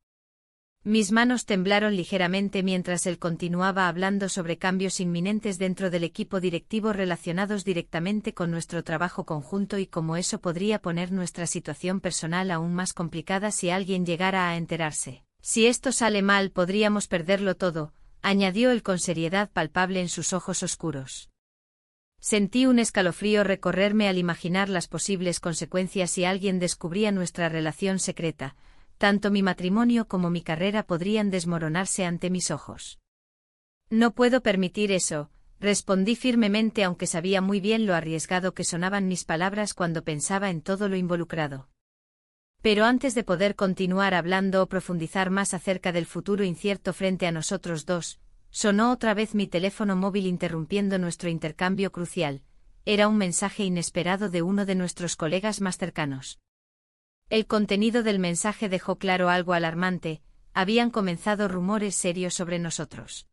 Mis manos temblaron ligeramente mientras él continuaba hablando sobre cambios inminentes dentro del equipo directivo relacionados directamente con nuestro trabajo conjunto y cómo eso podría poner nuestra situación personal aún más complicada si alguien llegara a enterarse. Si esto sale mal, podríamos perderlo todo, añadió él con seriedad palpable en sus ojos oscuros. Sentí un escalofrío recorrerme al imaginar las posibles consecuencias si alguien descubría nuestra relación secreta. Tanto mi matrimonio como mi carrera podrían desmoronarse ante mis ojos. No puedo permitir eso, respondí firmemente, aunque sabía muy bien lo arriesgado que sonaban mis palabras cuando pensaba en todo lo involucrado. Pero antes de poder continuar hablando o profundizar más acerca del futuro incierto frente a nosotros dos, sonó otra vez mi teléfono móvil interrumpiendo nuestro intercambio crucial. Era un mensaje inesperado de uno de nuestros colegas más cercanos. El contenido del mensaje dejó claro algo alarmante: habían comenzado rumores serios sobre nosotros.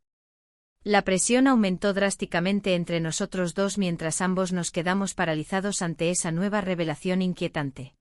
La presión aumentó drásticamente entre nosotros dos mientras ambos nos quedamos paralizados ante esa nueva revelación inquietante.